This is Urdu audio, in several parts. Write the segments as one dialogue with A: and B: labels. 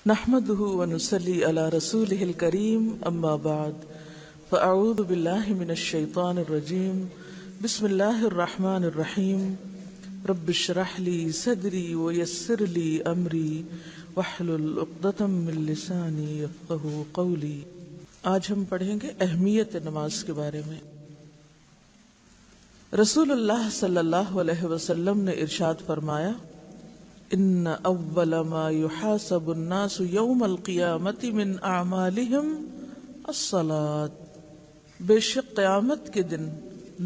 A: نحمده ونصلي على رسوله الكريم اما بعد فاعوذ بالله من الشيطان الرجيم بسم الله الرحمن الرحيم رب اشرح لي صدري ويسر لي امري واحلل عقدة من لساني يفقهوا قولي۔ آج ہم پڑھیں گے اہمیت نماز کے بارے میں۔ رسول اللہ صلی اللہ علیہ وسلم نے ارشاد فرمایا، ان اول ما يحاسب الناس يوم القیامت من اعمالهم الصلاۃ، بے شک قیامت کے دن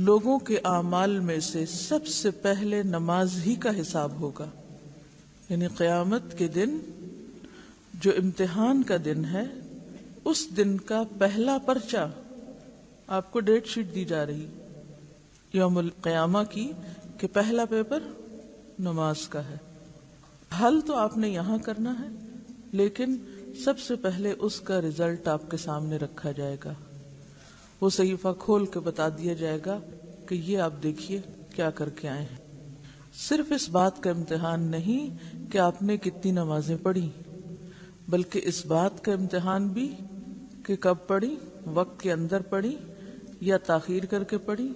A: لوگوں کے اعمال میں سے سب سے پہلے نماز ہی کا حساب ہوگا۔ یعنی قیامت کے دن جو امتحان کا دن ہے، اس دن کا پہلا پرچہ آپ کو ڈیٹ شیٹ دی جا رہی یوم القیامہ کی کہ پہلا پیپر نماز کا ہے۔ حل تو آپ نے یہاں کرنا ہے، لیکن سب سے پہلے اس کا رزلٹ آپ کے سامنے رکھا جائے گا۔ وہ صحیفہ کھول کے بتا دیا جائے گا کہ یہ آپ دیکھیے کیا کر کے آئے ہیں۔ صرف اس بات کا امتحان نہیں کہ آپ نے کتنی نمازیں پڑھی، بلکہ اس بات کا امتحان بھی کہ کب پڑھی، وقت کے اندر پڑھی یا تاخیر کر کے پڑھی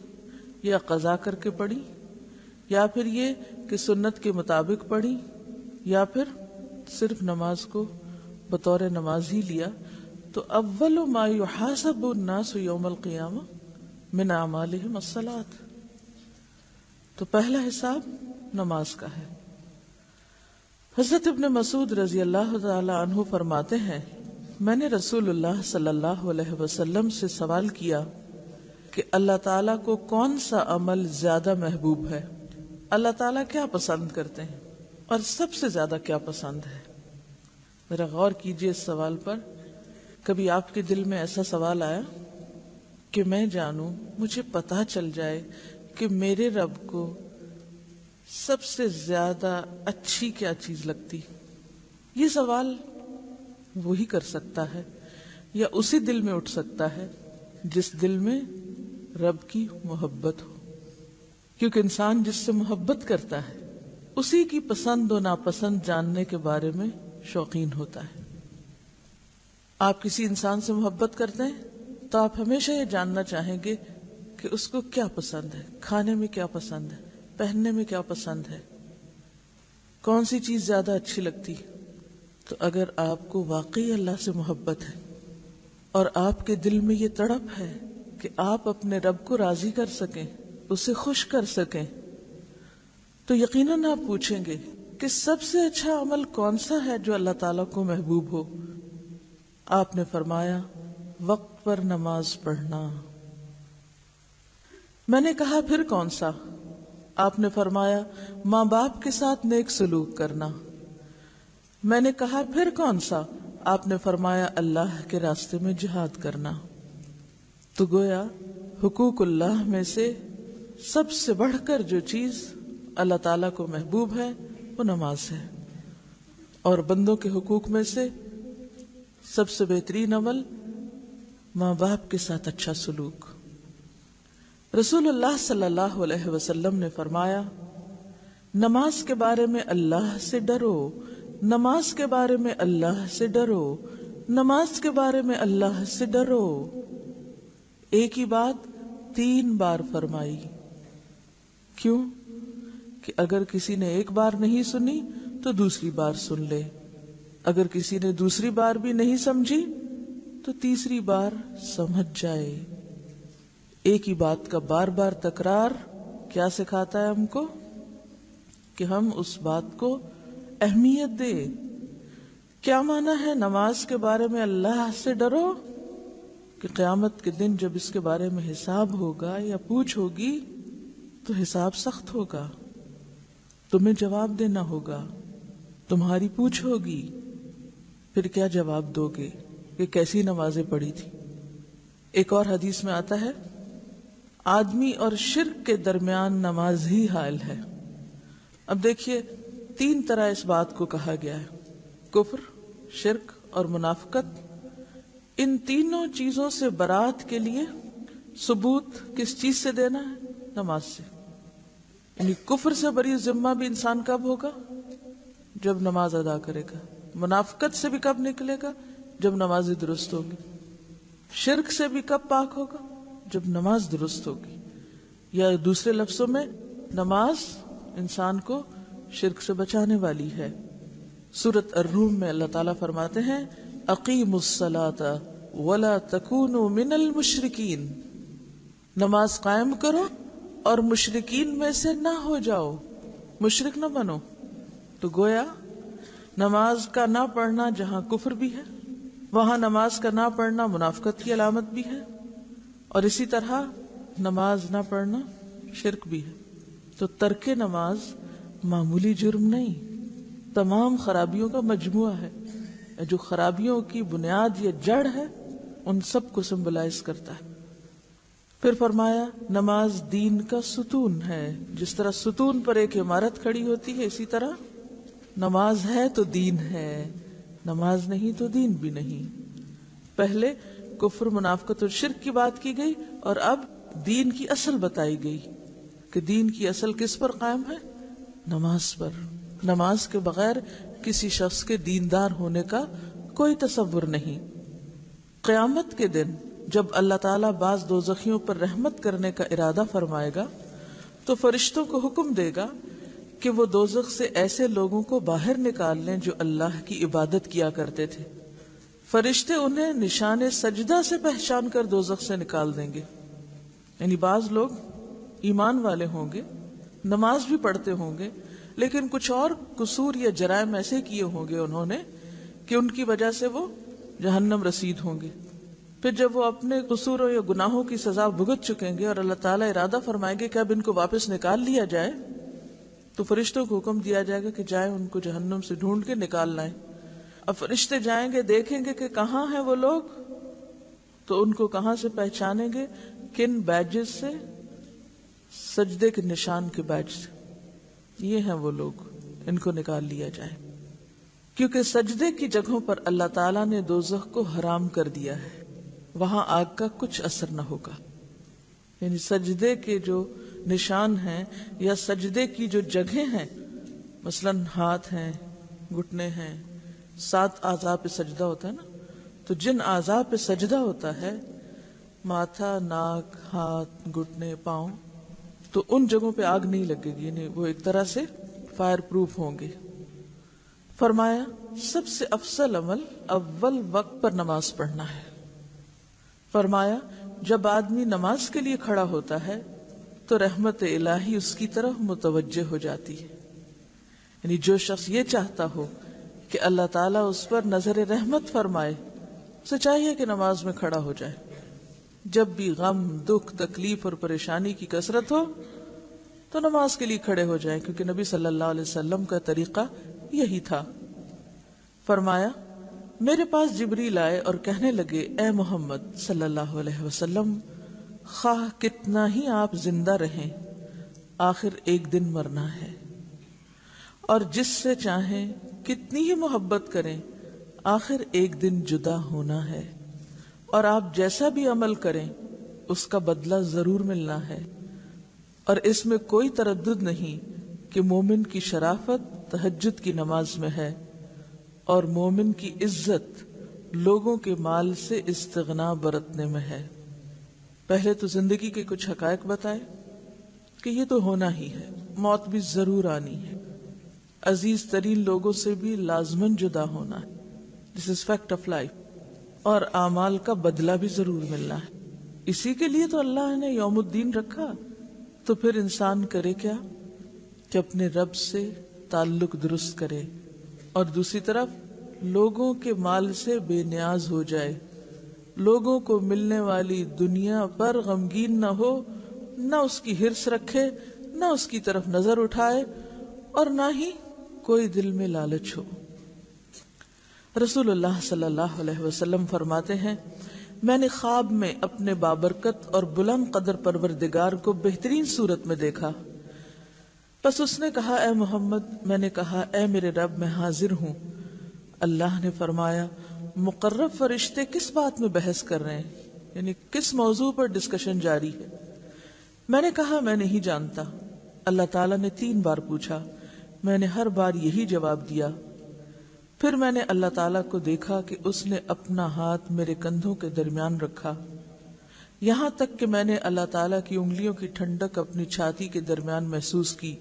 A: یا قضا کر کے پڑھی، یا پھر یہ کہ سنت کے مطابق پڑھی یا پھر صرف نماز کو بطور نماز ہی لیا۔ تو اول ما یحاسب الناس یوم القیامہ من اعمالہم الصلاۃ، تو پہلا حساب نماز کا ہے۔ حضرت ابن مسعود رضی اللہ تعالی عنہ فرماتے ہیں، میں نے رسول اللہ صلی اللہ علیہ وسلم سے سوال کیا کہ اللہ تعالیٰ کو کون سا عمل زیادہ محبوب ہے، اللہ تعالیٰ کیا پسند کرتے ہیں اور سب سے زیادہ کیا پسند ہے۔ ذرا غور کیجئے اس سوال پر۔ کبھی آپ کے دل میں ایسا سوال آیا کہ میں جانوں، مجھے پتہ چل جائے کہ میرے رب کو سب سے زیادہ اچھی کیا چیز لگتی؟ یہ سوال وہی کر سکتا ہے یا اسی دل میں اٹھ سکتا ہے جس دل میں رب کی محبت ہو، کیونکہ انسان جس سے محبت کرتا ہے اسی کی پسند و ناپسند جاننے کے بارے میں شوقین ہوتا ہے۔ آپ کسی انسان سے محبت کرتے ہیں تو آپ ہمیشہ یہ جاننا چاہیں گے کہ اس کو کیا پسند ہے، کھانے میں کیا پسند ہے، پہننے میں کیا پسند ہے، کون سی چیز زیادہ اچھی لگتی۔ تو اگر آپ کو واقعی اللہ سے محبت ہے اور آپ کے دل میں یہ تڑپ ہے کہ آپ اپنے رب کو راضی کر سکیں، اسے خوش کر سکیں، تو یقیناً آپ پوچھیں گے کہ سب سے اچھا عمل کون سا ہے جو اللہ تعالیٰ کو محبوب ہو۔ آپ نے فرمایا، وقت پر نماز پڑھنا۔ میں نے کہا پھر کون سا؟ آپ نے فرمایا، ماں باپ کے ساتھ نیک سلوک کرنا۔ میں نے کہا پھر کون سا؟ آپ نے فرمایا، اللہ کے راستے میں جہاد کرنا۔ تو گویا حقوق اللہ میں سے سب سے بڑھ کر جو چیز اللہ تعالیٰ کو محبوب ہے وہ نماز ہے، اور بندوں کے حقوق میں سے سب سے بہترین عمل ماں باپ کے ساتھ اچھا سلوک۔ رسول اللہ صلی اللہ علیہ وسلم نے فرمایا، نماز کے بارے میں اللہ سے ڈرو، نماز کے بارے میں اللہ سے ڈرو، نماز کے بارے میں اللہ سے ڈرو۔ ایک ہی بات 3 بار فرمائی۔ کیوں؟ کہ اگر کسی نے ایک بار نہیں سنی تو دوسری بار سن لے، اگر کسی نے دوسری بار بھی نہیں سمجھی تو تیسری بار سمجھ جائے۔ ایک ہی بات کا بار بار تکرار کیا سکھاتا ہے ہم کو؟ کہ ہم اس بات کو اہمیت دے۔ کیا معنی ہے نماز کے بارے میں اللہ سے ڈرو؟ کہ قیامت کے دن جب اس کے بارے میں حساب ہوگا یا پوچھ ہوگی تو حساب سخت ہوگا، تمہیں جواب دینا ہوگا، تمہاری پوچھ ہوگی، پھر کیا جواب دو گے کہ کیسی نمازیں پڑھی تھی؟ ایک اور حدیث میں آتا ہے، آدمی اور شرک کے درمیان نماز ہی حائل ہے۔ اب دیکھیے 3 طرح اس بات کو کہا گیا ہے، کفر، شرک اور منافقت۔ ان تینوں چیزوں سے برات کے لیے ثبوت کس چیز سے دینا ہے؟ نماز سے۔ یعنی کفر سے بری ذمہ بھی انسان کب ہوگا؟ جب نماز ادا کرے گا۔ منافقت سے بھی کب نکلے گا؟ جب نماز درست ہوگی. شرک سے بھی کب پاک ہوگا؟ جب نماز درست ہوگی. یا دوسرے لفظوں میں نماز انسان کو شرک سے بچانے والی ہے. سورۃ الروم میں اللہ تعالیٰ فرماتے ہیں اقیموا الصلاۃ ولا تکونوا من المشرکین، نماز قائم کرو اور مشرکین میں سے نہ ہو جاؤ، مشرک نہ بنو. تو گویا نماز کا نہ پڑھنا جہاں کفر بھی ہے، وہاں نماز کا نہ پڑھنا منافقت کی علامت بھی ہے، اور اسی طرح نماز نہ پڑھنا شرک بھی ہے. تو ترک نماز معمولی جرم نہیں، تمام خرابیوں کا مجموعہ ہے. جو خرابیوں کی بنیاد یا جڑ ہے ان سب کو سمبلائز کرتا ہے. پھر فرمایا نماز دین کا ستون ہے. جس طرح ستون پر ایک عمارت کھڑی ہوتی ہے، اسی طرح نماز ہے تو دین ہے، نماز نہیں تو دین بھی نہیں. پہلے کفر، منافقت اور شرک کی بات کی گئی، اور اب دین کی اصل بتائی گئی کہ دین کی اصل کس پر قائم ہے؟ نماز پر. نماز کے بغیر کسی شخص کے دیندار ہونے کا کوئی تصور نہیں. قیامت کے دن جب اللہ تعالیٰ بعض دوزخیوں پر رحمت کرنے کا ارادہ فرمائے گا تو فرشتوں کو حکم دے گا کہ وہ دوزخ سے ایسے لوگوں کو باہر نکال لیں جو اللہ کی عبادت کیا کرتے تھے. فرشتے انہیں نشان سجدہ سے پہچان کر دوزخ سے نکال دیں گے. یعنی بعض لوگ ایمان والے ہوں گے، نماز بھی پڑھتے ہوں گے، لیکن کچھ اور قصور یا جرائم ایسے کیے ہوں گے انہوں نے کہ ان کی وجہ سے وہ جہنم رسید ہوں گے. پھر جب وہ اپنے قصوروں یا گناہوں کی سزا بھگت چکیں گے اور اللہ تعالیٰ ارادہ فرمائیں گے کہ اب ان کو واپس نکال لیا جائے، تو فرشتوں کو حکم دیا جائے گا کہ جائیں ان کو جہنم سے ڈھونڈ کے نکال لائیں. اب فرشتے جائیں گے، دیکھیں گے کہ کہاں ہیں وہ لوگ، تو ان کو کہاں سے پہچانیں گے؟ کن بیجز سے؟ سجدے کے نشان کے بیج سے. یہ ہیں وہ لوگ، ان کو نکال لیا جائے. کیونکہ سجدے کی جگہوں پر اللہ تعالیٰ نے دوزخ کو حرام کر دیا ہے، وہاں آگ کا کچھ اثر نہ ہوگا. یعنی سجدے کے جو نشان ہیں یا سجدے کی جو جگہیں ہیں، مثلا ہاتھ ہیں، گھٹنے ہیں، 7 اعضاء پہ سجدہ ہوتا ہے نا، تو جن اعضاء پہ سجدہ ہوتا ہے، ماتھا، ناک، ہاتھ، گھٹنے، پاؤں، تو ان جگہوں پہ آگ نہیں لگے گی، یعنی وہ ایک طرح سے فائر پروف ہوں گے. فرمایا سب سے افضل عمل اول وقت پر نماز پڑھنا ہے. فرمایا جب آدمی نماز کے لیے کھڑا ہوتا ہے تو رحمت الہی اس کی طرف متوجہ ہو جاتی ہے. یعنی جو شخص یہ چاہتا ہو کہ اللہ تعالیٰ اس پر نظر رحمت فرمائے، اسے چاہیے کہ نماز میں کھڑا ہو جائے. جب بھی غم، دکھ، تکلیف اور پریشانی کی کثرت ہو تو نماز کے لیے کھڑے ہو جائیں، کیونکہ نبی صلی اللہ علیہ وسلم کا طریقہ یہی تھا. فرمایا میرے پاس جبریل آئے اور کہنے لگے اے محمد صلی اللہ علیہ وسلم، خواہ کتنا ہی آپ زندہ رہیں، آخر ایک دن مرنا ہے، اور جس سے چاہیں کتنی ہی محبت کریں، آخر ایک دن جدا ہونا ہے، اور آپ جیسا بھی عمل کریں اس کا بدلہ ضرور ملنا ہے. اور اس میں کوئی تردد نہیں کہ مومن کی شرافت تہجد کی نماز میں ہے، اور مومن کی عزت لوگوں کے مال سے استغنا برتنے میں ہے. پہلے تو زندگی کے کچھ حقائق بتائے کہ یہ تو ہونا ہی ہے، موت بھی ضرور آنی ہے، عزیز ترین لوگوں سے بھی لازماً جدا ہونا ہے، دس از فیکٹ آف لائف، اور اعمال کا بدلہ بھی ضرور ملنا ہے. اسی کے لیے تو اللہ نے یوم الدین رکھا. تو پھر انسان کرے کیا کہ اپنے رب سے تعلق درست کرے، اور دوسری طرف لوگوں کے مال سے بے نیاز ہو جائے، لوگوں کو ملنے والی دنیا پر غمگین نہ ہو، نہ اس کی ہرس رکھے، نہ اس کی طرف نظر اٹھائے، اور نہ ہی کوئی دل میں لالچ ہو. رسول اللہ صلی اللہ علیہ وسلم فرماتے ہیں میں نے خواب میں اپنے بابرکت اور بلند قدر پروردگار کو بہترین صورت میں دیکھا. پس اس نے کہا اے محمد. میں نے کہا اے میرے رب میں حاضر ہوں. اللہ نے فرمایا مقرب فرشتے کس بات میں بحث کر رہے ہیں، یعنی کس موضوع پر ڈسکشن جاری ہے؟ میں نے کہا میں نہیں جانتا. اللہ تعالیٰ نے 3 بار پوچھا، میں نے ہر بار یہی جواب دیا. پھر میں نے اللہ تعالیٰ کو دیکھا کہ اس نے اپنا ہاتھ میرے کندھوں کے درمیان رکھا، یہاں تک کہ میں نے اللہ تعالیٰ کی انگلیوں کی ٹھنڈک اپنی چھاتی کے درمیان محسوس کی۔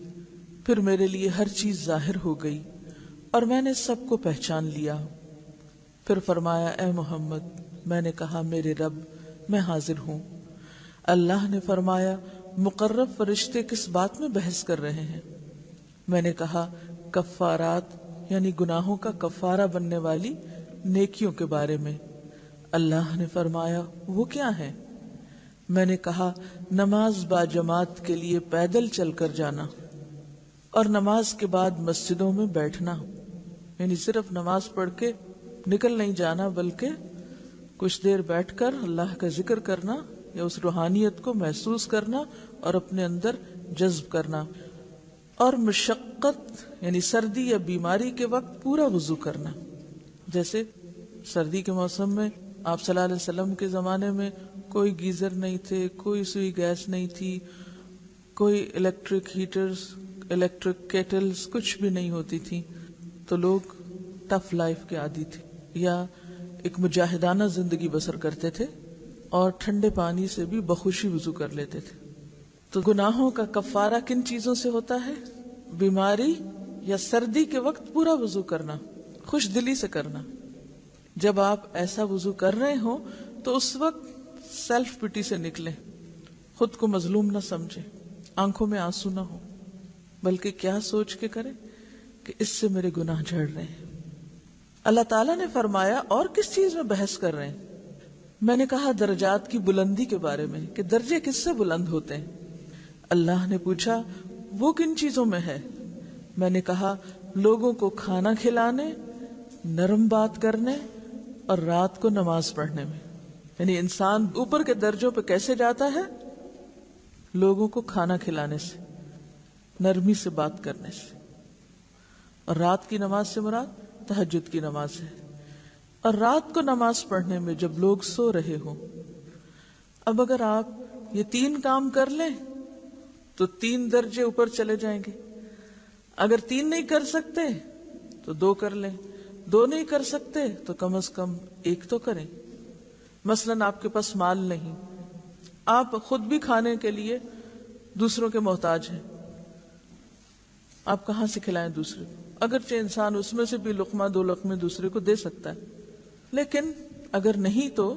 A: پھر میرے لیے ہر چیز ظاہر ہو گئی اور میں نے سب کو پہچان لیا۔ پھر فرمایا، اے محمد۔ میں نے کہا، میرے رب، میں حاضر ہوں۔ اللہ نے فرمایا، مقرب فرشتے کس بات میں بحث کر رہے ہیں؟ میں نے کہا، کفارات یعنی گناہوں کا کفارہ بننے والی نیکیوں کے بارے میں۔ اللہ نے فرمایا، وہ کیا ہے؟ میں نے کہا، نماز با جماعت کے لیے پیدل چل کر جانا اور نماز کے بعد مسجدوں میں بیٹھنا، یعنی صرف نماز پڑھ کے نکل نہیں جانا بلکہ کچھ دیر بیٹھ کر اللہ کا ذکر کرنا یا اس روحانیت کو محسوس کرنا اور اپنے اندر جذب کرنا، اور مشقت یعنی سردی یا بیماری کے وقت پورا وضو کرنا۔ جیسے سردی کے موسم میں آپ صلی اللہ علیہ وسلم کے زمانے میں کوئی گیزر نہیں تھے، کوئی سوئی گیس نہیں تھی، کوئی الیکٹرک ہیٹرز، الیکٹرک کیٹلز کچھ بھی نہیں ہوتی تھی، تو لوگ ٹف لائف کے عادی تھے یا ایک مجاہدانہ زندگی بسر کرتے تھے اور ٹھنڈے پانی سے بھی بخوشی وضو کر لیتے تھے۔ تو گناہوں کا کفارہ کن چیزوں سے ہوتا ہے؟ بیماری یا سردی کے وقت پورا وضو کرنا، خوش دلی سے کرنا۔ جب آپ ایسا وضو کر رہے ہوں تو اس وقت سیلف پٹی سے نکلیں، خود کو مظلوم نہ سمجھیں، آنکھوں میں آنسو نہ ہو، بلکہ کیا سوچ کے کریں کہ اس سے میرے گناہ جھڑ رہے ہیں۔ اللہ تعالیٰ نے فرمایا، اور کس چیز میں بحث کر رہے ہیں؟ میں نے کہا، درجات کی بلندی کے بارے میں، کہ درجے کس سے بلند ہوتے ہیں۔ اللہ نے پوچھا، وہ کن چیزوں میں ہے؟ میں نے کہا، لوگوں کو کھانا کھلانے، نرم بات کرنے اور رات کو نماز پڑھنے میں۔ یعنی انسان اوپر کے درجوں پہ کیسے جاتا ہے؟ لوگوں کو کھانا کھلانے سے، نرمی سے بات کرنے سے، اور رات کی نماز سے مراد تہجد کی نماز ہے، اور رات کو نماز پڑھنے میں جب لوگ سو رہے ہوں۔ اب اگر آپ یہ 3 کام کر لیں تو 3 درجے اوپر چلے جائیں گے۔ اگر 3 نہیں کر سکتے تو 2 کر لیں، 2 نہیں کر سکتے تو کم از کم 1 تو کریں۔ مثلاً آپ کے پاس مال نہیں، آپ خود بھی کھانے کے لیے دوسروں کے محتاج ہیں، آپ کہاں سے کھلائیں دوسرے کو؟ اگرچہ انسان اس میں سے بھی لقمہ 2 لقمے دوسرے کو دے سکتا ہے، لیکن اگر نہیں تو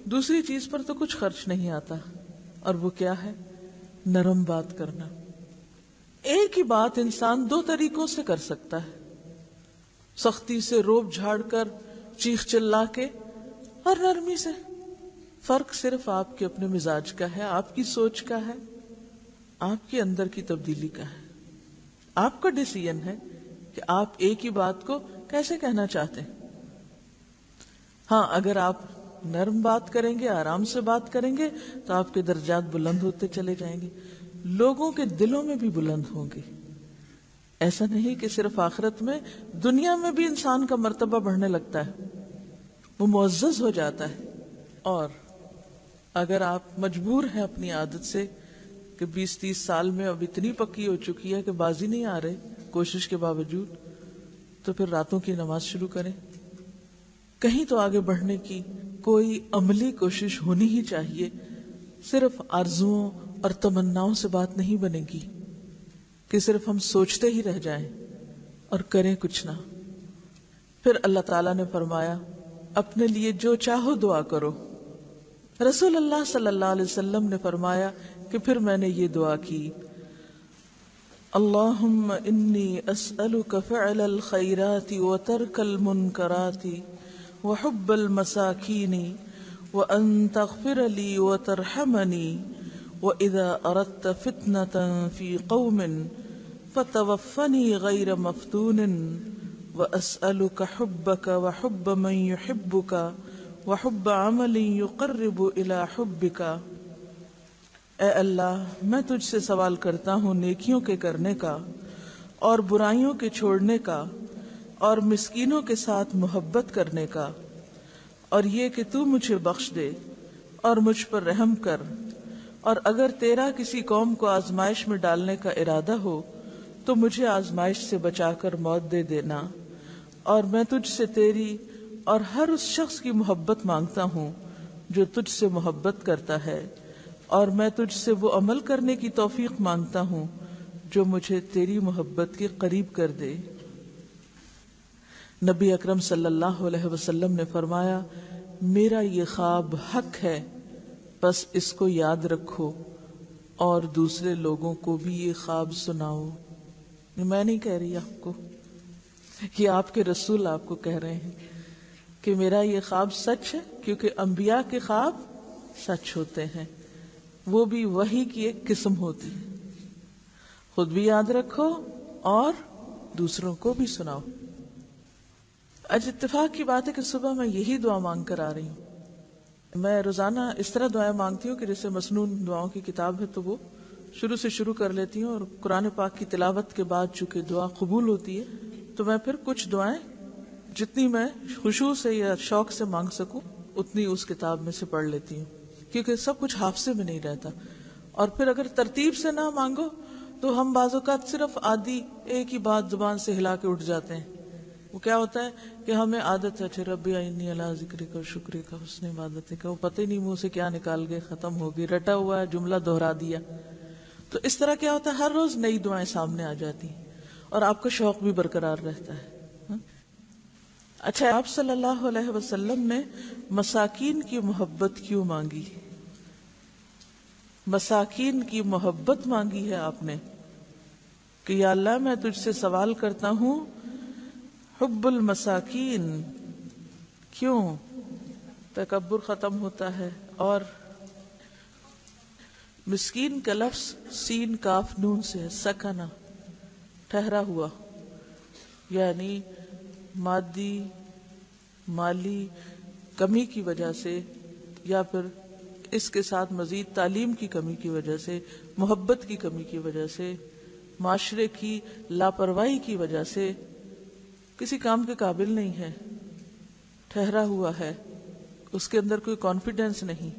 A: دوسری چیز پر تو کچھ خرچ نہیں آتا، اور وہ کیا ہے؟ نرم بات کرنا۔ ایک ہی بات انسان 2 طریقوں سے کر سکتا ہے، سختی سے روب جھاڑ کر، چیخ چلا کے، اور نرمی سے۔ فرق صرف آپ کے اپنے مزاج کا ہے، آپ کی سوچ کا ہے، آپ کے اندر کی تبدیلی کا ہے۔ آپ کا ڈیسیژن ہے کہ آپ ایک ہی بات کو کیسے کہنا چاہتے ہیں۔ ہاں، اگر آپ نرم بات کریں گے، آرام سے بات کریں گے تو آپ کے درجات بلند ہوتے چلے جائیں گے، لوگوں کے دلوں میں بھی بلند ہوں گے۔ ایسا نہیں کہ صرف آخرت میں، دنیا میں بھی انسان کا مرتبہ بڑھنے لگتا ہے، وہ معزز ہو جاتا ہے۔ اور اگر آپ مجبور ہیں اپنی عادت سے کہ 20-30 سال میں اب اتنی پکی ہو چکی ہے کہ بازی نہیں آ رہے کوشش کے باوجود، تو پھر راتوں کی نماز شروع کریں۔ کہیں تو آگے بڑھنے کی کوئی عملی کوشش ہونی ہی چاہیے، صرف آرزوؤں اور تمناؤں سے بات نہیں بنے گی کہ صرف ہم سوچتے ہی رہ جائیں اور کریں کچھ نہ۔ پھر اللہ تعالیٰ نے فرمایا، اپنے لیے جو چاہو دعا کرو۔ رسول اللہ صلی اللہ علیہ وسلم نے فرمایا کہ پھر میں نے یہ دعا کی، اللہم انی اسألک فعل الخیرات وترک المنکرات وحب المساکین وان تغفر لی وترحمنی واذا اردت فتنة فی قوم فتوفنی غیر مفتون واسألک حبک وحب من یحبک وحب عمل یقرب الی حبک۔ اے اللہ، میں تجھ سے سوال کرتا ہوں نیکیوں کے کرنے کا اور برائیوں کے چھوڑنے کا اور مسکینوں کے ساتھ محبت کرنے کا، اور یہ کہ تو مجھے بخش دے اور مجھ پر رحم کر، اور اگر تیرا کسی قوم کو آزمائش میں ڈالنے کا ارادہ ہو تو مجھے آزمائش سے بچا کر موت دے دینا، اور میں تجھ سے تیری اور ہر اس شخص کی محبت مانگتا ہوں جو تجھ سے محبت کرتا ہے، اور میں تجھ سے وہ عمل کرنے کی توفیق مانگتا ہوں جو مجھے تیری محبت کے قریب کر دے۔ نبی اکرم صلی اللہ علیہ وسلم نے فرمایا، میرا یہ خواب حق ہے، بس اس کو یاد رکھو اور دوسرے لوگوں کو بھی یہ خواب سناؤ۔ میں نہیں کہہ رہی آپ کو، یہ آپ کے رسول آپ کو کہہ رہے ہیں کہ میرا یہ خواب سچ ہے، کیونکہ انبیاء کے خواب سچ ہوتے ہیں، وہ بھی وحی کی ایک قسم ہوتی ہے۔ خود بھی یاد رکھو اور دوسروں کو بھی سناؤ۔ آج اتفاق کی بات ہے کہ صبح میں یہی دعا مانگ کر آ رہی ہوں۔ میں روزانہ اس طرح دعائیں مانگتی ہوں کہ جیسے مسنون دعاؤں کی کتاب ہے تو وہ شروع کر لیتی ہوں، اور قرآن پاک کی تلاوت کے بعد چونکہ دعا قبول ہوتی ہے تو میں پھر کچھ دعائیں جتنی میں خشوع سے یا شوق سے مانگ سکوں اتنی اس کتاب میں سے پڑھ لیتی ہوں، کیونکہ سب کچھ حافظے میں نہیں رہتا۔ اور پھر اگر ترتیب سے نہ مانگو تو ہم بعض اوقات صرف آدھی ایک ہی بات زبان سے ہلا کے اٹھ جاتے ہیں۔ وہ کیا ہوتا ہے کہ ہمیں عادت ہے ربی انی علی ذکرک و شکرک حسن عبادتک، وہ پتہ ہی نہیں منہ سے کیا نکال گئے، ختم ہو گئی، رٹا ہوا ہے جملہ دہرا دیا۔ تو اس طرح کیا ہوتا ہے، ہر روز نئی دعائیں سامنے آ جاتی ہیں اور آپ کا شوق بھی برقرار رہتا ہے۔ اچھا، آپ صلی اللہ علیہ وسلم نے مساکین کی محبت کیوں مانگی؟ مساکین کی محبت مانگی ہے آپ نے کہ یا اللہ میں تجھ سے سوال کرتا ہوں حب المساکین۔ کیوں؟ تکبر ختم ہوتا ہے، اور مسکین کا لفظ سین کاف نون سے ہے، سکنا، ٹھہرا ہوا، یعنی مالی کمی کی وجہ سے یا پھر اس کے ساتھ مزید تعلیم کی کمی کی وجہ سے، محبت کی کمی کی وجہ سے، معاشرے کی لاپرواہی کی وجہ سے کسی کام کے قابل نہیں ہے، ٹھہرا ہوا ہے، اس کے اندر کوئی کانفیڈنس نہیں،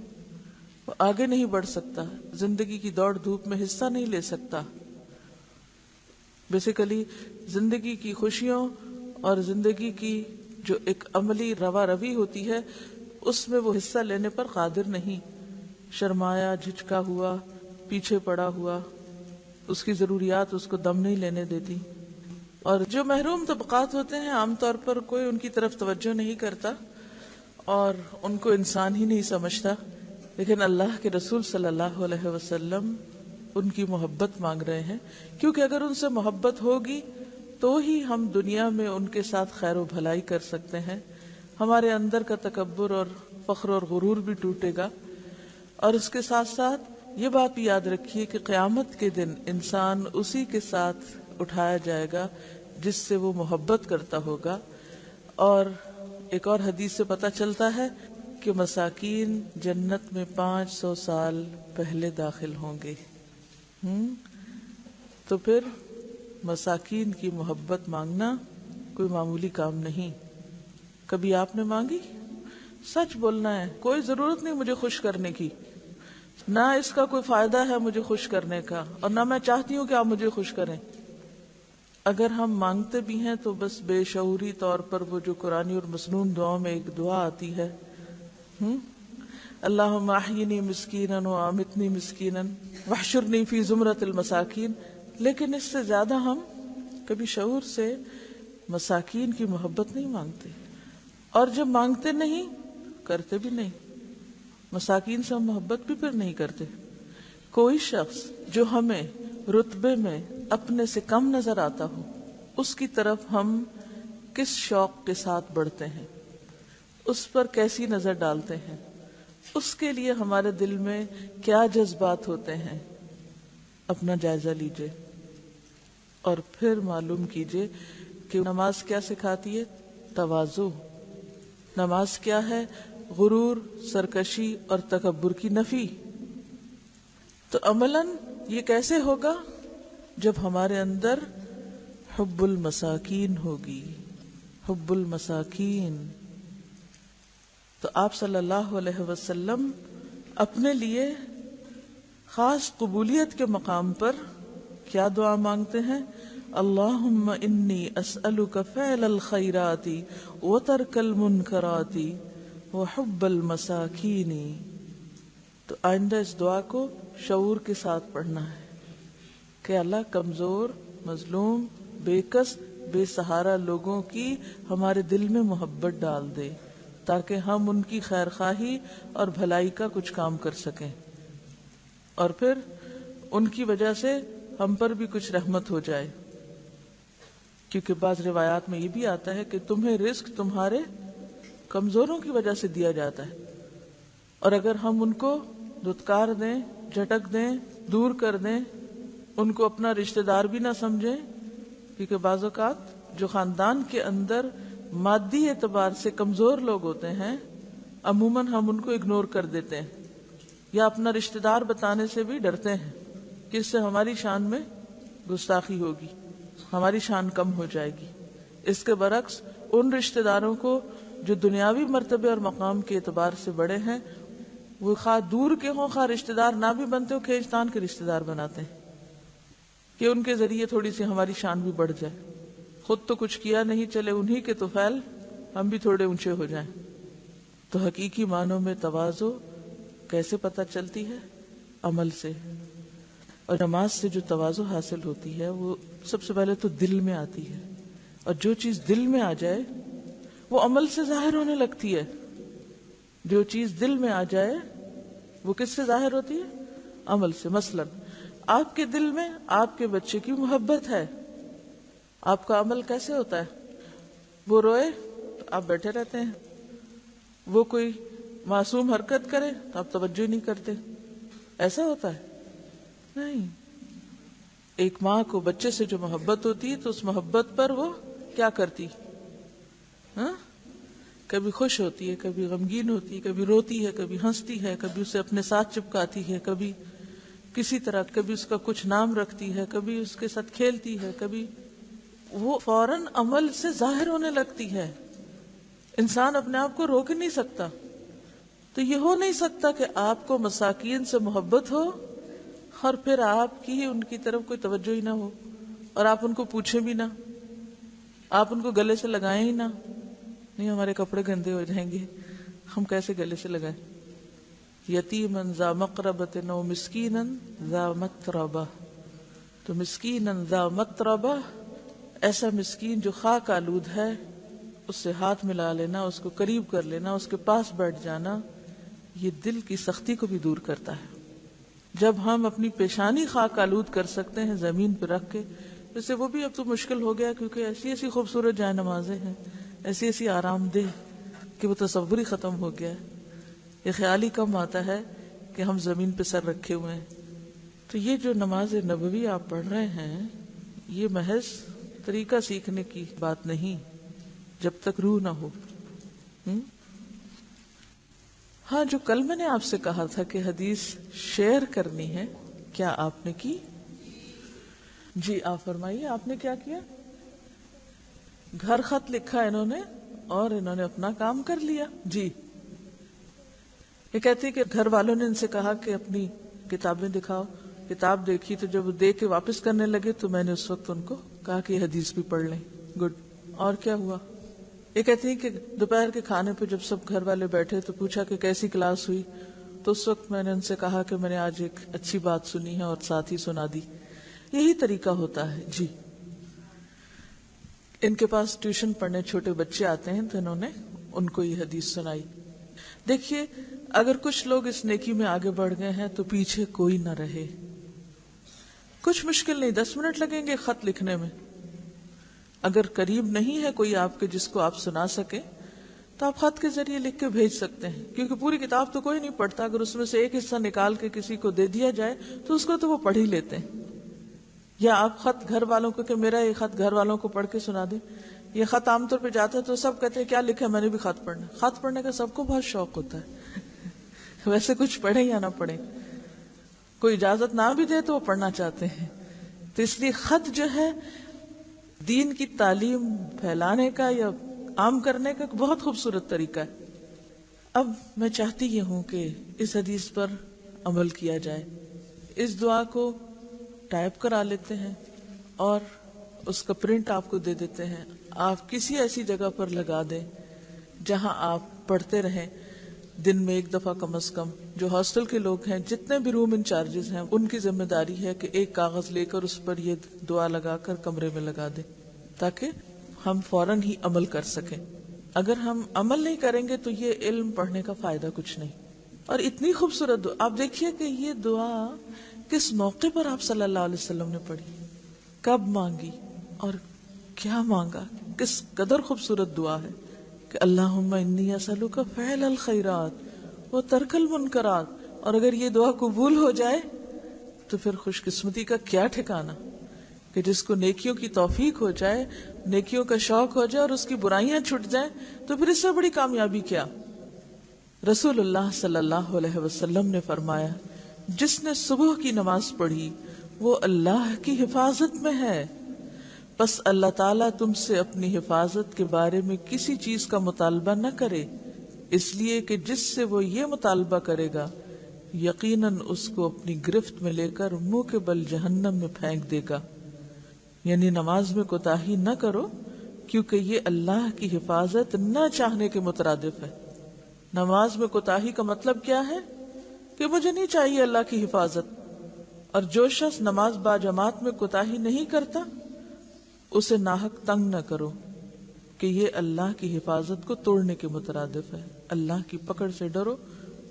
A: وہ آگے نہیں بڑھ سکتا، زندگی کی دوڑ دھوپ میں حصہ نہیں لے سکتا۔ بیسیکلی زندگی کی خوشیوں اور زندگی کی جو ایک عملی روا روی ہوتی ہے اس میں وہ حصہ لینے پر قادر نہیں، شرمایا، جھجکا ہوا، پیچھے پڑا ہوا، اس کی ضروریات اس کو دم نہیں لینے دیتی۔ اور جو محروم طبقات ہوتے ہیں عام طور پر کوئی ان کی طرف توجہ نہیں کرتا اور ان کو انسان ہی نہیں سمجھتا، لیکن اللہ کے رسول صلی اللہ علیہ وسلم ان کی محبت مانگ رہے ہیں، کیونکہ اگر ان سے محبت ہوگی تو ہی ہم دنیا میں ان کے ساتھ خیر و بھلائی کر سکتے ہیں، ہمارے اندر کا تکبر اور فخر اور غرور بھی ٹوٹے گا۔ اور اس کے ساتھ ساتھ یہ بات بھی یاد رکھیے کہ قیامت کے دن انسان اسی کے ساتھ اٹھایا جائے گا جس سے وہ محبت کرتا ہوگا۔ اور ایک اور حدیث سے پتہ چلتا ہے کہ مساکین جنت میں 500 سال پہلے داخل ہوں گے۔ تو پھر مساکین کی محبت مانگنا کوئی معمولی کام نہیں۔ کبھی آپ نے مانگی؟ سچ بولنا ہے، کوئی ضرورت نہیں مجھے خوش کرنے کی، نہ اس کا کوئی فائدہ ہے مجھے خوش کرنے کا، اور نہ میں چاہتی ہوں کہ آپ مجھے خوش کریں۔ اگر ہم مانگتے بھی ہیں تو بس بے شعوری طور پر وہ جو قرآنی اور مسنون دعاؤں میں ایک دعا آتی ہے، اللہم احینی مسکینا وامتنی مسکینا واحشرنی فی زمرۃ المساکین، لیکن اس سے زیادہ ہم کبھی شعور سے مساکین کی محبت نہیں مانگتے، اور جب مانگتے نہیں کرتے بھی نہیں، مساکین سے ہم محبت بھی پھر نہیں کرتے۔ کوئی شخص جو ہمیں رتبے میں اپنے سے کم نظر آتا ہو اس کی طرف ہم کس شوق کے ساتھ بڑھتے ہیں، اس پر کیسی نظر ڈالتے ہیں، اس کے لیے ہمارے دل میں کیا جذبات ہوتے ہیں، اپنا جائزہ لیجئے اور پھر معلوم کیجئے کہ نماز کیا سکھاتی ہے؟ تواضع۔ نماز کیا ہے؟ غرور، سرکشی اور تکبر کی نفی۔ تو عملاً یہ کیسے ہوگا؟ جب ہمارے اندر حب المساکین ہوگی، حب المساکین۔ تو آپ صلی اللہ علیہ وسلم اپنے لیے خاص قبولیت کے مقام پر کیا دعا مانگتے ہیں؟ اللہم انی اسألک فعل الخیرات وترک المنکرات وحب المساکین. تو آئندہ اس دعا کو شعور کے ساتھ پڑھنا ہے کہ اللہ کمزور، مظلوم، بے کس، بے سہارا لوگوں کی ہمارے دل میں محبت ڈال دے تاکہ ہم ان کی خیر خواہی اور بھلائی کا کچھ کام کر سکیں، اور پھر ان کی وجہ سے ہم پر بھی کچھ رحمت ہو جائے. کیونکہ بعض روایات میں یہ بھی آتا ہے کہ تمہیں رزق تمہارے کمزوروں کی وجہ سے دیا جاتا ہے، اور اگر ہم ان کو دھتکار دیں، جھٹک دیں، دور کر دیں، ان کو اپنا رشتہ دار بھی نہ سمجھیں، کیونکہ بعض اوقات جو خاندان کے اندر مادی اعتبار سے کمزور لوگ ہوتے ہیں عموماً ہم ان کو اگنور کر دیتے ہیں یا اپنا رشتہ دار بتانے سے بھی ڈرتے ہیں کہ اس سے ہماری شان میں گستاخی ہوگی، ہماری شان کم ہو جائے گی. اس کے برعکس ان رشتہ داروں کو جو دنیاوی مرتبے اور مقام کے اعتبار سے بڑے ہیں، وہ خواہ دور کے ہوں خواہ رشتہ دار نہ بھی بنتے ہو، کھینچتان کے رشتہ دار بناتے ہیں کہ ان کے ذریعے تھوڑی سی ہماری شان بھی بڑھ جائے. خود تو کچھ کیا نہیں، چلے انہی کے طفیل ہم بھی تھوڑے اونچے ہو جائیں. تو حقیقی معنوں میں تواضع کیسے پتہ چلتی ہے؟ عمل سے. اور نماز سے جو تواضع حاصل ہوتی ہے وہ سب سے پہلے تو دل میں آتی ہے، اور جو چیز دل میں آ جائے وہ عمل سے ظاہر ہونے لگتی ہے. جو چیز دل میں آ جائے وہ کس سے ظاہر ہوتی ہے؟ عمل سے. مثلا آپ کے دل میں آپ کے بچے کی محبت ہے، آپ کا عمل کیسے ہوتا ہے؟ وہ روئے تو آپ بیٹھے رہتے ہیں، وہ کوئی معصوم حرکت کرے تو آپ توجہ نہیں کرتے. ایسا ہوتا ہے؟ نہیں. ایک ماں کو بچے سے جو محبت ہوتی ہے تو اس محبت پر وہ کیا کرتی؟ ہاں، کبھی خوش ہوتی ہے، کبھی غمگین ہوتی ہے، کبھی روتی ہے، کبھی ہنستی ہے، کبھی اسے اپنے ساتھ چپکاتی ہے، کبھی کسی طرح، کبھی اس کا کچھ نام رکھتی ہے، کبھی اس کے ساتھ کھیلتی ہے، کبھی وہ فوراً عمل سے ظاہر ہونے لگتی ہے. انسان اپنے آپ کو روک نہیں سکتا. تو یہ ہو نہیں سکتا کہ آپ کو مساکین سے محبت ہو اور پھر آپ کی ان کی طرف کوئی توجہ ہی نہ ہو، اور آپ ان کو پوچھیں بھی نہ، آپ ان کو گلے سے لگائیں ہی نہ. نہیں، ہمارے کپڑے گندے ہو جائیں گے، ہم کیسے گلے سے لگائیں؟ یتیمن ذا مقربۃ و مسکینا ذا متربہ. تو مسکینا ذا متربہ، ایسا مسکین جو خاک آلود ہے، اس سے ہاتھ ملا لینا، اس کو قریب کر لینا، اس کے پاس بیٹھ جانا، یہ دل کی سختی کو بھی دور کرتا ہے. جب ہم اپنی پیشانی خاک آلود کر سکتے ہیں زمین پہ رکھ کے، ویسے وہ بھی اب تو مشکل ہو گیا کیونکہ ایسی ایسی خوبصورت جائے نمازیں ہیں، ایسی ایسی آرام دہ کہ وہ تصور ہی ختم ہو گیا ہے. یہ خیال ہی کم آتا ہے کہ ہم زمین پہ سر رکھے ہوئے ہیں. تو یہ جو نماز نبوی آپ پڑھ رہے ہیں یہ محض طریقہ سیکھنے کی بات نہیں جب تک روح نہ ہو. ہاں، جو کل میں نے آپ سے کہا تھا کہ حدیث شیئر کرنی ہے، کیا آپ نے کی؟ جی آپ فرمائیے، آپ نے کیا کیا؟ گھر خط لکھا انہوں نے اور انہوں نے اپنا کام کر لیا. جی، یہ کہتے کہ گھر والوں نے ان سے کہا کہ اپنی کتابیں دکھاؤ. کتاب دیکھی تو جب وہ دے کے واپس کرنے لگے تو میں نے اس وقت ان کو کہا کہ یہ حدیث بھی پڑھ لیں. گڈ. اور کیا ہوا؟ یہ کہتی ہیں کہ دوپہر کے کھانے پہ جب سب گھر والے بیٹھے تو پوچھا کہ کیسی کلاس ہوئی، تو اس وقت میں نے ان سے کہا کہ میں نے آج ایک اچھی بات سنی ہے اور ساتھ ہی سنا دی. یہی طریقہ ہوتا ہے. جی، ان کے پاس ٹیوشن پڑھنے چھوٹے بچے آتے ہیں تو انہوں نے ان کو یہ حدیث سنائی. دیکھیے، اگر کچھ لوگ اس نیکی میں آگے بڑھ گئے ہیں تو پیچھے کوئی نہ رہے. کچھ مشکل نہیں، 10 منٹ لگیں گے خط لکھنے میں. اگر قریب نہیں ہے کوئی آپ کے جس کو آپ سنا سکے تو آپ خط کے ذریعے لکھ کے بھیج سکتے ہیں، کیونکہ پوری کتاب تو کوئی نہیں پڑھتا. اگر اس میں سے ایک حصہ نکال کے کسی کو دے دیا جائے تو اس کو تو وہ پڑھ ہی لیتے ہیں. یا آپ خط گھر والوں کو کہ میرا یہ خط گھر والوں کو پڑھ کے سنا دیں. یہ خط عام طور پہ جاتا ہے تو سب کہتے ہیں کیا لکھا ہے، میں نے بھی خط پڑھنا. خط پڑھنے کا سب کو بہت شوق ہوتا ہے ویسے کچھ پڑھیں یا نہ پڑھیں، کوئی اجازت نہ بھی دے تو وہ پڑھنا چاہتے ہیں. تو اس لیے خط جو ہے دین کی تعلیم پھیلانے کا یا عام کرنے کا بہت خوبصورت طریقہ ہے. اب میں چاہتی یہ ہوں کہ اس حدیث پر عمل کیا جائے. اس دعا کو ٹائپ کرا لیتے ہیں اور اس کا پرنٹ آپ کو دے دیتے ہیں. آپ کسی ایسی جگہ پر لگا دیں جہاں آپ پڑھتے رہیں دن میں ایک دفعہ کم از کم. جو ہاسٹل کے لوگ ہیں, جتنے بھی روم انچارجز ہیں, ان کی ذمہ داری ہے کہ ایک کاغذ لے کر اس پر یہ دعا لگا کر کمرے میں لگا دیں تاکہ ہم فوراً ہی عمل کر سکیں. اگر ہم عمل نہیں کریں گے تو یہ علم پڑھنے کا فائدہ کچھ نہیں. اور اتنی خوبصورت دعا آپ دیکھیے کہ یہ دعا کس موقع پر آپ صلی اللہ علیہ وسلم نے پڑھی, کب مانگی اور کیا مانگا. کس قدر خوبصورت دعا ہے کہ اللہم انی اسألک فعل الخیرات و ترک المنکرات. اور اگر یہ دعا قبول ہو جائے تو پھر خوش قسمتی کا کیا ٹھکانہ کہ جس کو نیکیوں کی توفیق ہو جائے, نیکیوں کا شوق ہو جائے اور اس کی برائیاں چھٹ جائیں, تو پھر اس سے بڑی کامیابی کیا. رسول اللہ صلی اللہ علیہ وسلم نے فرمایا, جس نے صبح کی نماز پڑھی وہ اللہ کی حفاظت میں ہے, بس اللہ تعالیٰ تم سے اپنی حفاظت کے بارے میں کسی چیز کا مطالبہ نہ کرے, اس لیے کہ جس سے وہ یہ مطالبہ کرے گا یقیناً اس کو اپنی گرفت میں لے کر منہ کے بل جہنم میں پھینک دے گا. یعنی نماز میں کوتاہی نہ کرو کیونکہ یہ اللہ کی حفاظت نہ چاہنے کے مترادف ہے. نماز میں کوتاہی کا مطلب کیا ہے کہ مجھے نہیں چاہیے اللہ کی حفاظت. اور جو شخص نماز با جماعت میں کوتاہی نہیں کرتا اسے ناحق تنگ نہ کرو کہ یہ اللہ کی حفاظت کو توڑنے کے مترادف ہے. اللہ کی پکڑ سے ڈرو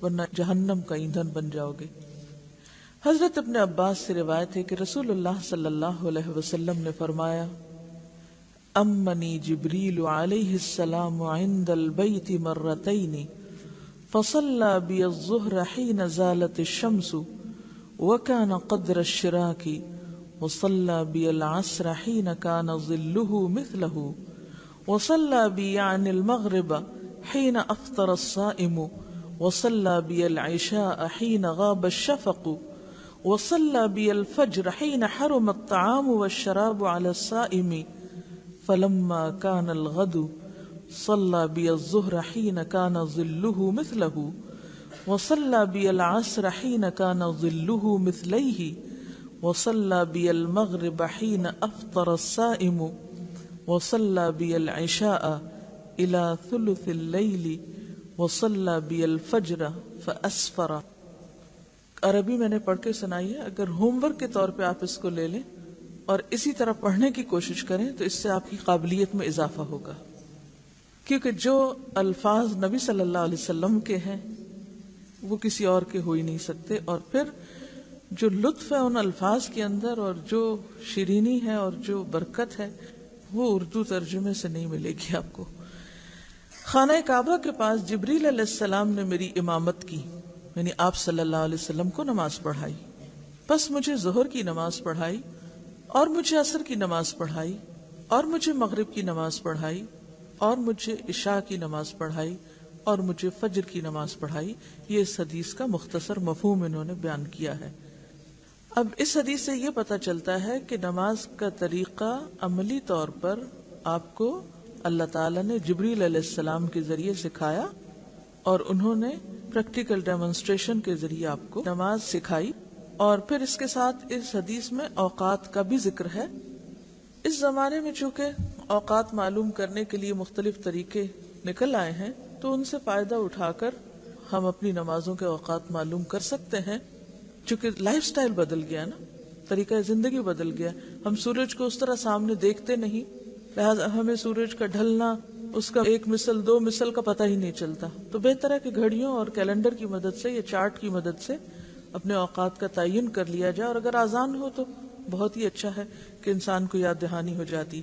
A: ورنہ جہنم کا ایندھن بن جاؤ گے. حضرت ابن عباس سے روایت ہے کہ رسول اللہ صلی اللہ علیہ وسلم نے فرمایا, امنی جبریل علیہ السلام عند البیت مرتین فصلى بي الظهر حين زالت الشمس وكان قدر الشراك وصلى بي العصر حين كان ظله مثله وصلى بي عن المغرب حين أفطر الصائم وصلى بي العشاء حين غاب الشفق وصلى بي الفجر حين حرم الطعام والشراب على الصائم فلما كان الغد صلى بي الظهر حين كان ظله مثله وصلى بي العصر حين كان ظله مثليه وصلى بي المغرب حين أفطر الصائم وصلى بي العشاء إلى ثلث الليل وصلى بي الفجر فأسفر. عربی میں نے پڑھ کے سنائی ہے, اگر ہوم ورک کے طور پہ آپ اس کو لے لیں اور اسی طرح پڑھنے کی کوشش کریں تو اس سے آپ کی قابلیت میں اضافہ ہوگا. کیونکہ جو الفاظ نبی صلی اللہ علیہ وسلم کے ہیں وہ کسی اور کے ہو ہی نہیں سکتے, اور پھر جو لطف ہے ان الفاظ کے اندر اور جو شیرینی ہے اور جو برکت ہے وہ اردو ترجمے سے نہیں ملے گی آپ کو. خانہ کعبہ کے پاس جبریل علیہ السلام نے میری امامت کی, یعنی آپ صلی اللہ علیہ وسلم کو نماز پڑھائی. پس مجھے ظہر کی نماز پڑھائی اور مجھے عصر کی نماز پڑھائی اور مجھے مغرب کی نماز پڑھائی اور مجھے عشاء کی نماز پڑھائی اور مجھے فجر کی نماز پڑھائی. یہ اس حدیث کا مختصر مفہوم انہوں نے بیان کیا ہے. اب اس حدیث سے یہ پتہ چلتا ہے کہ نماز کا طریقہ عملی طور پر آپ کو اللہ تعالیٰ نے جبریل علیہ السلام کے ذریعے سکھایا اور انہوں نے پریکٹیکل ڈیمونسٹریشن کے ذریعے آپ کو نماز سکھائی. اور پھر اس کے ساتھ اس حدیث میں اوقات کا بھی ذکر ہے. اس زمانے میں چونکہ اوقات معلوم کرنے کے لیے مختلف طریقے نکل آئے ہیں تو ان سے فائدہ اٹھا کر ہم اپنی نمازوں کے اوقات معلوم کر سکتے ہیں. چونکہ لائف سٹائل بدل گیا نا, طریقہ زندگی بدل گیا, ہم سورج کو اس طرح سامنے دیکھتے نہیں, لہٰذا ہمیں سورج کا ڈھلنا, اس کا ایک مثل دو مثل کا پتہ ہی نہیں چلتا. تو بہتر ہے کہ گھڑیوں اور کیلنڈر کی مدد سے یا چارٹ کی مدد سے اپنے اوقات کا تعین کر لیا جائے, اور اگر آزان ہو تو بہت ہی اچھا ہے کہ انسان کو یاد دہانی ہو جاتی.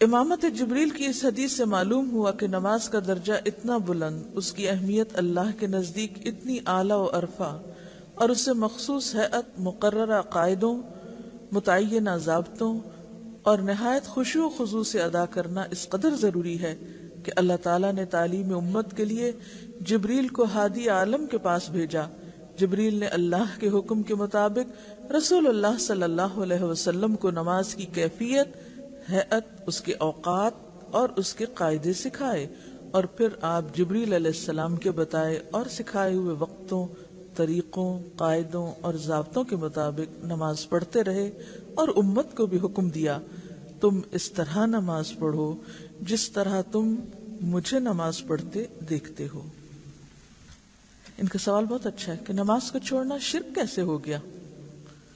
A: امامت جبریل کی اس حدیث سے معلوم ہوا کہ نماز کا درجہ اتنا بلند, اس کی اہمیت اللہ کے نزدیک اتنی اعلیٰ و عرفہ اور اس سے مخصوص ہیئت, مقررہ قاعدوں, متعینہ ضابطوں اور نہایت خشوع و خضوع سے ادا کرنا اس قدر ضروری ہے کہ اللہ تعالیٰ نے تعلیم امت کے لیے جبریل کو ہادی عالم کے پاس بھیجا. جبریل نے اللہ کے حکم کے مطابق رسول اللہ صلی اللہ علیہ وسلم کو نماز کی کیفیت, ہیئت, اس کے اوقات اور اس کے قاعدے سکھائے, اور پھر آپ جبریل علیہ السلام کے بتائے اور سکھائے ہوئے وقتوں, طریقوں, قاعدوں اور ضابطوں کے مطابق نماز پڑھتے رہے اور امت کو بھی حکم دیا تم اس طرح نماز پڑھو جس طرح تم مجھے نماز پڑھتے دیکھتے ہو. ان کا سوال بہت اچھا ہے کہ نماز کو چھوڑنا شرک کیسے ہو گیا.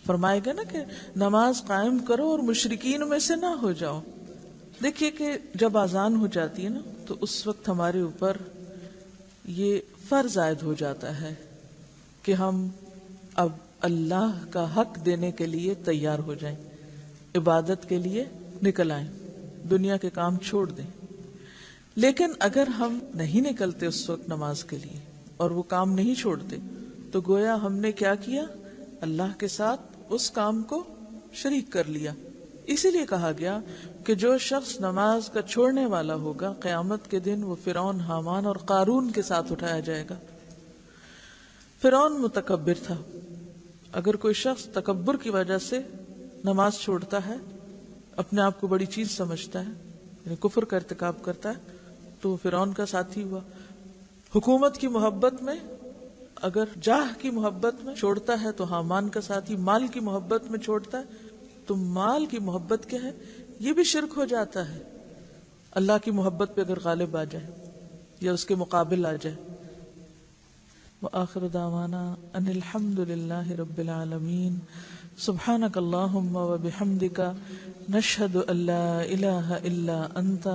A: فرمائے گا نا کہ نماز قائم کرو اور مشرکین میں سے نہ ہو جاؤ. دیکھیے کہ جب اذان ہو جاتی ہے نا تو اس وقت ہمارے اوپر یہ فرض عائد ہو جاتا ہے کہ ہم اب اللہ کا حق دینے کے لیے تیار ہو جائیں, عبادت کے لیے نکل آئیں, دنیا کے کام چھوڑ دیں. لیکن اگر ہم نہیں نکلتے اس وقت نماز کے لیے اور وہ کام نہیں چھوڑتے تو گویا ہم نے کیا کیا, اللہ کے ساتھ اس کام کو شریک کر لیا. اسی لیے کہا گیا کہ جو شخص نماز کا چھوڑنے والا ہوگا قیامت کے دن وہ فرعون, حامان اور قارون کے ساتھ اٹھایا جائے گا. فرعون متکبر تھا. اگر کوئی شخص تکبر کی وجہ سے نماز چھوڑتا ہے, اپنے آپ کو بڑی چیز سمجھتا ہے, یعنی کفر کا ارتکاب کرتا ہے, تو فرعون کا ساتھی ہوا. حکومت کی محبت میں اگر جاہ کی محبت میں چھوڑتا ہے تو حامان کا ساتھی. مال کی محبت میں چھوڑتا ہے تو مال کی محبت کیا ہے, یہ بھی شرک ہو جاتا ہے. اللہ کی محبت پہ اگر غالب آ جائے یا اس کے مقابل آ جائے. وآخر دعوانا ان الحمد للہ رب العالمین. سبحانک اللہم وبحمدک نشہد ان لا الہ الا انت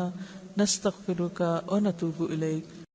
A: نستغفرک ونتوب الیک.